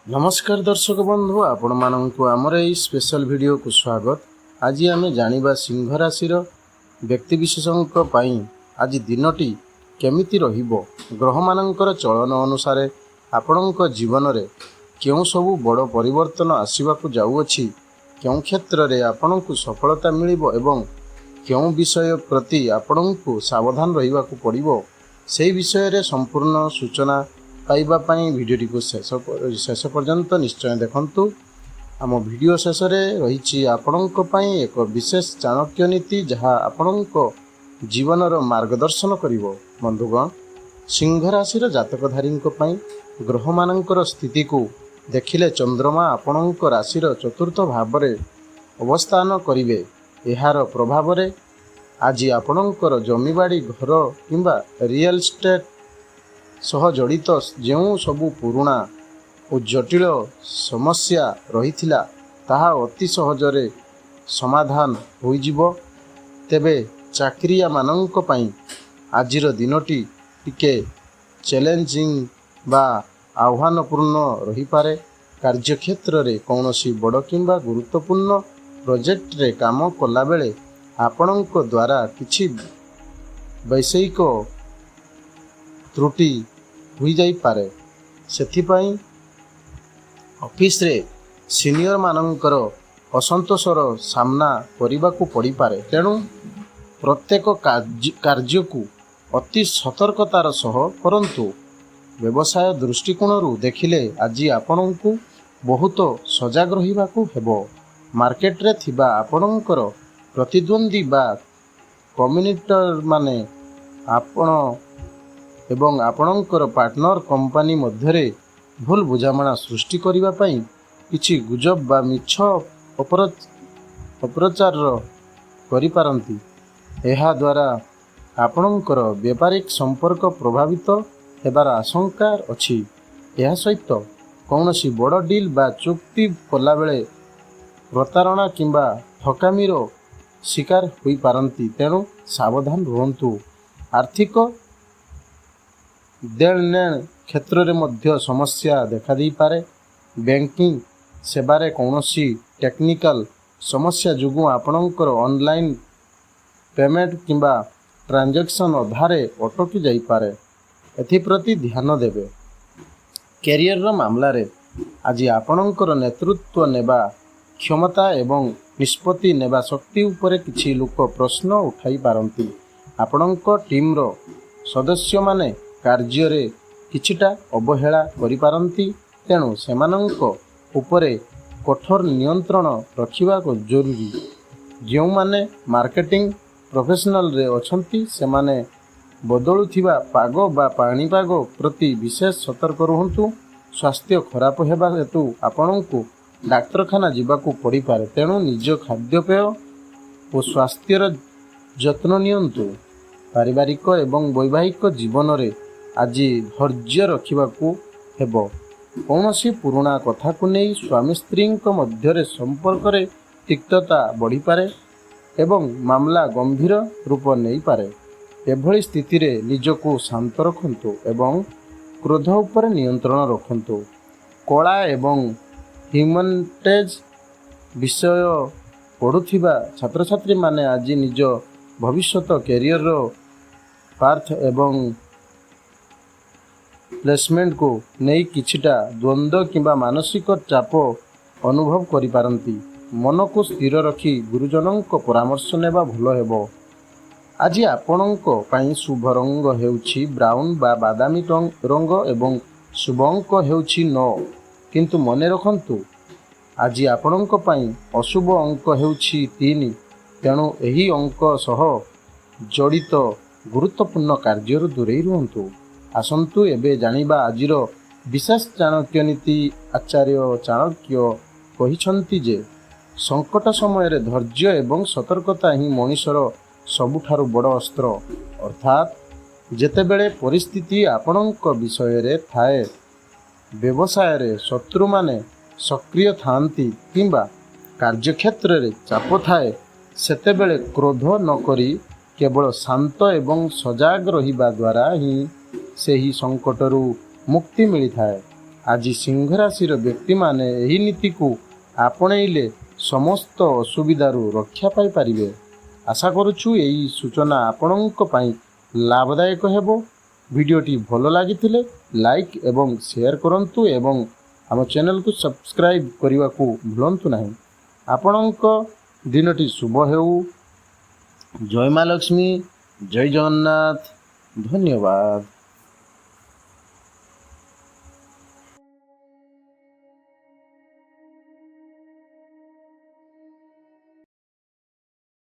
नमस्कार दर्शक बंधु आपण मानक आमर यही स्पेशल वीडियो को स्वागत। आज आम जानिबा सिंह राशि व्यक्तिविशेषों आज दिनटी केमिति रहिबो। ग्रह मानकर चलन अनुसार आपणक जीवन रे क्यों सबु बड़ परिवर्तन आसवाक जाउअछि, क्यों क्षेत्र रे आपणक सफलता मिलिबो एवं क्यों विषय प्रति आपणक सावधान रहिबाकु पड़िबो, से विषय रे संपूर्ण सूचना पाइबा पाई वीडियो को शेष पर्यंत निश्चय देखंतु। आम वीडियो शेष रही आपणक पई एक विशेष चाणक्य नीति जहाँ आपणक जीवन मार्गदर्शन करिवो। बंधुगण, सिंह राशि जातकधारी ग्रह मानकर स्थिति को देखिले चंद्रमा आपणक राशि चतुर्थ भाव में अवस्थान करिवे। एहार प्रभाव रे आज आपणकर जमीबाड़ी घर किंबा रियल एस्टेट सह जड़ित जो सबु पुराणा और जटिल समस्या रही ताहा अति सहजरे समाधान होइजिबो। तेबे चाकरिया मानंक पई आजिर दिनटी टिके चैलेंजिंग बा आह्वानपूर्ण रही पारे। कार्यक्षेत्र रे कौनसी बड़ किंबा गुरुत्वपूर्ण प्रोजेक्ट रे काम कला बेले आपणक द्वारा किछि वैषयिक त्रुटि हुई जाई पारे। सेथिपाई ऑफिस रे सीनियर मानंकर असंतोषर सामना करिबाकु पड़ी पारे। तेणु प्रत्येक कार्य को अति सतर्कतार सह परंतु व्यवसाय दृष्टिकोण देखिले आज आपणकु बहुत सजग रहिबाकु हेबो। मार्केट रे थिबा आपणकर प्रतिद्वंदी बा कम्युनिटर माने आपण एवं आपणकर पार्टनर कंपनी मध्यरे भूल बुझामणा सृष्टि करिबा पई किछि गुजब बा मिछ अपप्रचार करि पारंती। एहा द्वारा आपणकर व्यापारिक संपर्क प्रभावित हेबार आशंका अछि। एहा सहित कौनसी बड़ डील बा चुक्ति कला बेले प्रतारणा किंबा ठकामीर शिकार होई पारंती। तेणु सावधान रुहंतु। आर्थिक देणनेण क्षेत्र रे मध्य समस्या देखा दी पारे। बैंकिंग सेवारे कौनसी टेक्निकल समस्या जुगु आपणकर ऑनलाइन पेमेंट किंबा ट्रांजैक्शन अधारे अटकी जाई पारे। एथिप्रति ध्यान देबे। कैरियर रो मामला रे आज आपणकर नेतृत्व नेबा क्षमता एवं निष्पत्ति नेबा शक्ति उपरे किछि लोक प्रश्न उठाई पारंती। आपणक टीम रो सदस्य माने कार्य रे किछिटा अवहेला करि पारंती। तेणु सेमानंक उपरे कठोर नियंत्रण रखिबा को जरूरी। जो माने मार्केटिंग प्रोफेशनल रे अछंती सेमाने बदलुथिबा पाग बा पाणीपाग प्रति विशेष सतर्क रुहंतु। स्वास्थ्य खराब हेबा हेतु आपणकु डाक्तरखाना जीवाकू पड़ी पारे। तेणु निज खाद्यपेय और स्वास्थ्यर जत्न नियंतु। पारिवारिक एवं वैवाहिक जीवन रे आज धैर्य रखिबाकू हेबो। कौनसी पुराणा कथा को नहीं स्वामी स्त्री मध्य संपर्क रे तिक्तता बढ़ी पारे एवं मामला गंभीर रूप नहीं पारे। एभली स्थिति रे निजको शांत रखंतु एवं क्रोध उपर नियंत्रण रखंतु। कला एवं ह्यूमैनिटीज विषय पढ़ुथिबा छात्र छात्री माने आज निज भविष्यत कैरियर रो पार्थ एवं प्लेसमेंट को नहीं किछिटा द्वंद्व किंबा मानसिक चाप अनुभव करि पारंती। मन को स्थिर रखी गुरुजनों को परामर्श नेबा भलो हेबो। आज आपणक पई शुभ रंग हेउछि ब्राउन बा बादामी रंग एवं शुभ अंक हेउछि 9। किंतु मने रखंतु आज आपणक पई अशुभ अंक हेउछि 3। तेणु एही अंक सह जड़ित गुरुत्वपूर्ण कार्य दूरे रुहंतु। आसंतु एबे जानिबा आजिर विशेष चाणक्य नीति। आचार्य चाणक्य कहिछंती जे संकट समय रे धैर्य एवं सतर्कता ही मनुष्यर सबुठारु बड़ अस्त्र। अर्थात जेतेबेले परिस्थिति आपणक विषय रे थाए, व्यवसाय रे शत्रु माने सक्रिय थांती किंबा कार्यक्षेत्र रे चाप थाए, सेतेबेले क्रोध न करी केवल शांत एवं सजग रहिबा द्वारा ही से ही संकटरू मुक्ति मिली थाए। ଆଜି ସିଂହ ରାଶିର ବ୍ୟକ୍ତିମାନେ ଏହି ନୀତିକୁ ଆପଣେଇଲେ ସମସ୍ତ ଅସୁବିଧାରୁ ରକ୍ଷା ପାଇପାରିବେ। ଆଶା କରୁଛୁ ଏହି ସୂଚନା ଆପଣଙ୍କ ପାଇଁ ଲାଭଦାୟକ ହେବ। ଭିଡ଼ିଓଟି ଭଲ ଲାଗିଥିଲେ ଲାଇକ୍ ଏବଂ ସେୟାର କରନ୍ତୁ ଏବଂ ଆମ ଚ୍ୟାନେଲକୁ ସବସ୍କ୍ରାଇବ୍ କରିବାକୁ ଭୁଲନ୍ତୁ ନାହିଁ। ଆପଣଙ୍କ ଦିନଟି ଶୁଭ ହେଉ। ଜୟ ମା ଲକ୍ଷ୍ମୀ, ଜୟ ଜଗନ୍ନାଥ, ଧନ୍ୟବାଦ।